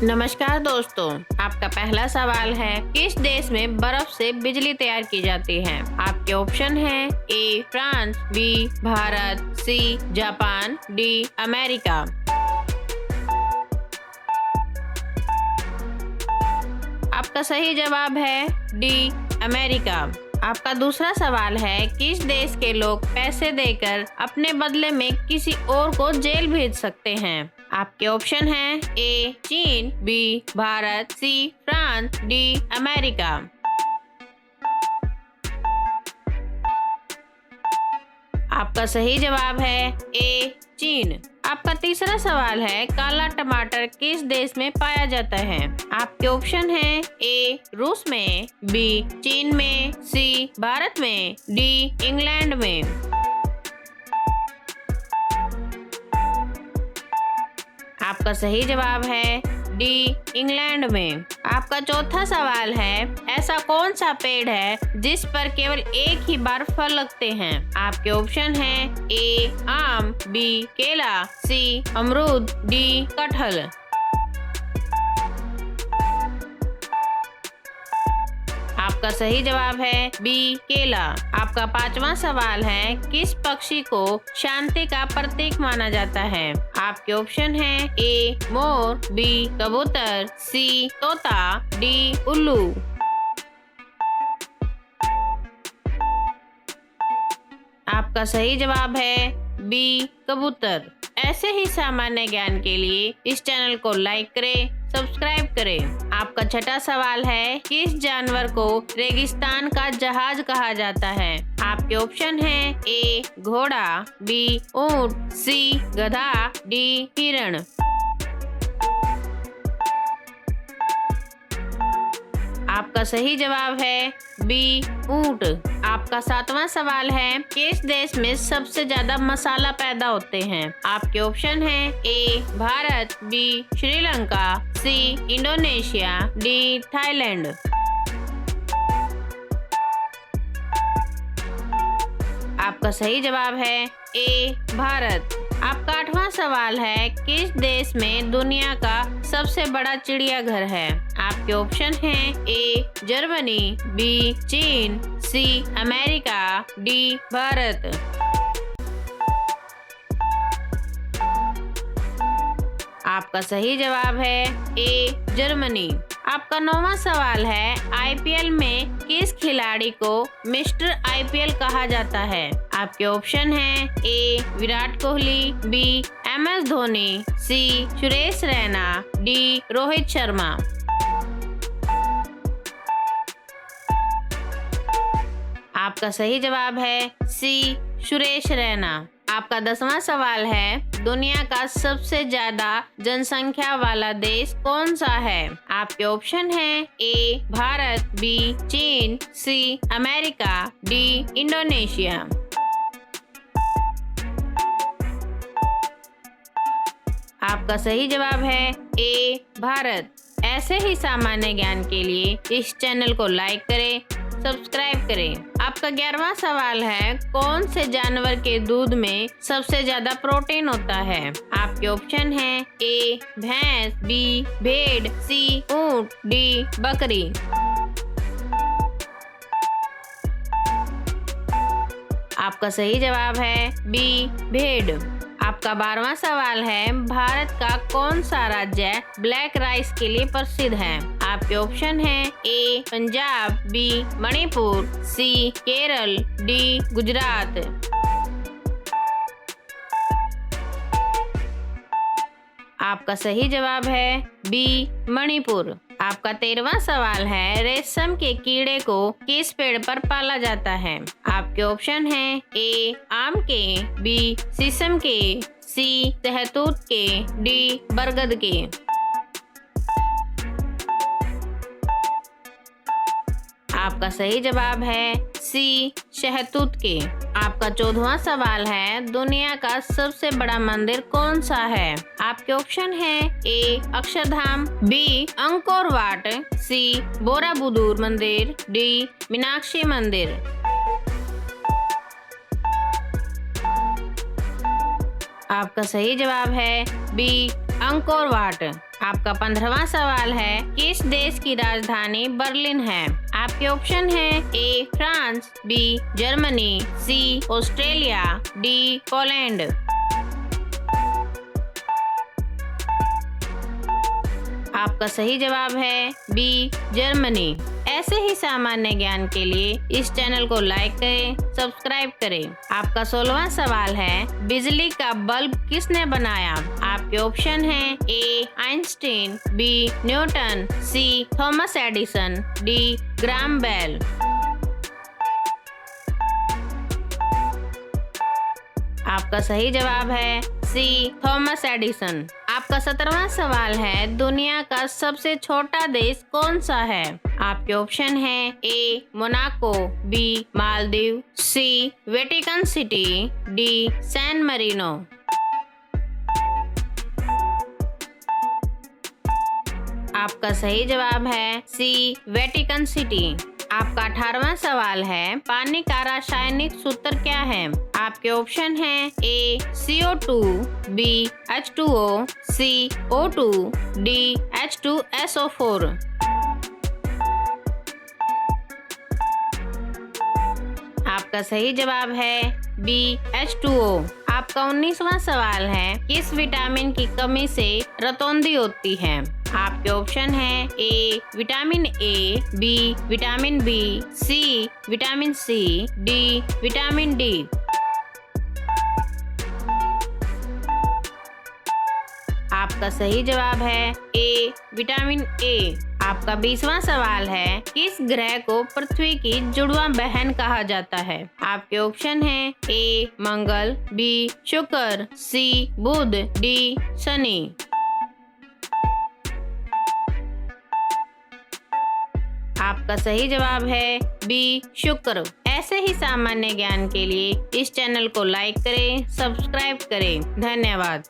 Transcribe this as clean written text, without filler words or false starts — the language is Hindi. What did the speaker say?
नमस्कार दोस्तों, आपका पहला सवाल है किस देश में बर्फ से बिजली तैयार की जाती है। आपके ऑप्शन हैं A France, B Bharat, C Japan, D America. आपका सही जवाब है डी अमेरिका। आपका दूसरा सवाल है किस देश के लोग पैसे देकर अपने बदले में किसी और को जेल भेज सकते हैं। आपके ऑप्शन हैं ए चीन, B Bharat, C France, D America. आपका सही जवाब है ए चीन। आपका तीसरा सवाल है काला टमाटर किस देश में पाया जाता है। आपके ऑप्शन हैं ए रूस में, बी चीन में, सी भारत में, डी इंग्लैंड में। आपका सही जवाब है डी इंग्लैंड में। आपका चौथा सवाल है ऐसा कौन सा पेड़ है जिस पर केवल एक ही बार फल लगते हैं। आपके ऑप्शन हैं ए आम, बी केला, सी अमरूद, डी कटहल। आपका सही जवाब है बी केला। आपका पांचवा सवाल है किस पक्षी को शांति का प्रतीक माना जाता है। आपके ऑप्शन हैं ए मोर, बी कबूतर, सी तोता, डी उल्लू। आपका सही जवाब है बी कबूतर। ऐसे ही सामान्य ज्ञान के लिए इस चैनल को लाइक करें, सब्सक्राइब करें। आपका छठा सवाल है किस जानवर को रेगिस्तान का जहाज कहा जाता है। आपके ऑप्शन हैं ए घोड़ा, बी ऊंट, सी गधा, डी हिरण। आपका सही जवाब है बी ऊंट। आपका सातवां सवाल है किस देश में सबसे ज्यादा मसाला पैदा होते हैं। आपके ऑप्शन हैं A Bharat, B Sri Lanka, C Indonesia, D Thailand. आपका सही जवाब है ए भारत। आपका आठवां सवाल है किस देश में दुनिया का सबसे बड़ा चिड़ियाघर है। आपके ऑप्शन हैं ए जर्मनी, बी चीन, सी अमेरिका, डी भारत। आपका सही जवाब है ए जर्मनी। आपका नौवां सवाल है आईपीएल में किस खिलाड़ी को मिस्टर आईपीएल कहा जाता है। आपके ऑप्शन हैं ए विराट कोहली, बी MS धोनी, सी सुरेश रैना, डी रोहित शर्मा। आपका सही जवाब है सी सुरेश रैना। आपका 10वां सवाल है दुनिया का सबसे ज्यादा जनसंख्या वाला देश कौन सा है। आपके ऑप्शन हैं ए भारत, बी चीन, सी अमेरिका, डी इंडोनेशिया। आपका सही जवाब है ए भारत। ऐसे ही सामान्य ज्ञान के लिए इस चैनल को लाइक करें, सब्सक्राइब करें। आपका 11वां सवाल है कौन से जानवर के दूध में सबसे ज्यादा प्रोटीन होता है। आपके ऑप्शन हैं ए भैंस, बी भेड़, सी ऊंट, डी बकरी। आपका सही जवाब है बी भेड़। आपका 12वां सवाल है भारत का कौन सा राज्य ब्लैक राइस के लिए प्रसिद्ध है। आपके ऑप्शन हैं ए पंजाब, बी मणिपुर, सी केरल, डी गुजरात। आपका सही जवाब है बी मणिपुर। आपका 13वां सवाल है रेशम के कीड़े को किस पेड़ पर पाला जाता है। आपके ऑप्शन हैं ए आम के, बी शीशम के, सी सहतूत के, डी बरगद के। आपका सही जवाब है सी शहतूत के। आपका 14वां सवाल है दुनिया का सबसे बड़ा मंदिर कौन सा है। आपके ऑप्शन हैं ए अक्षरधाम, बी अंकोर वाट, सी बोराबुदूर मंदिर, डी मीनाक्षी मंदिर। आपका सही जवाब है बी अंकोर वाट। आपका 15वां सवाल है, किस देश की राजधानी बर्लिन है? आपके ऑप्शन है A France, B Germany, C Australia, D Poland. आपका सही जवाब है बी जर्मनी। ऐसे ही सामान्य ज्ञान के लिए इस चैनल को लाइक करें, सब्सक्राइब करें। आपका 16वां सवाल है, बिजली का बल्ब किसने बनाया? आपके ऑप्शन हैं A Einstein, B Newton, C Thomas Edison, D Graham Bell. आपका सही जवाब है सी थॉमस एडिसन। आपका 17वां सवाल है, दुनिया का सबसे छोटा देश कौन सा है? आपके ऑप्शन हैं A Monaco, B Maldives, C Vatican City, D San Marino. आपका सही जवाब है सी वेटिकन सिटी। आपका 18वां सवाल है, पानी का रासायनिक सूत्र क्या है? आपके ऑप्शन हैं ए CO2, बी H2O, सी O2, डी H2SO4। आपका सही जवाब है बी H2O। आपका 19वां सवाल है, किस विटामिन की कमी से रतौंधी होती है? आपके ऑप्शन हैं A vitamin A, B vitamin B, C vitamin C, D vitamin D. आपका सही जवाब है ए विटामिन ए। आपका 20वां सवाल है, किस ग्रह को पृथ्वी की जुड़वा बहन कहा जाता है? आपके ऑप्शन हैं ए मंगल, बी शुक्र, सी बुध, डी शनि। आपका सही जवाब है बी शुक्र। ऐसे ही सामान्य ज्ञान के लिए इस चैनल को लाइक करें, सब्सक्राइब करें। धन्यवाद।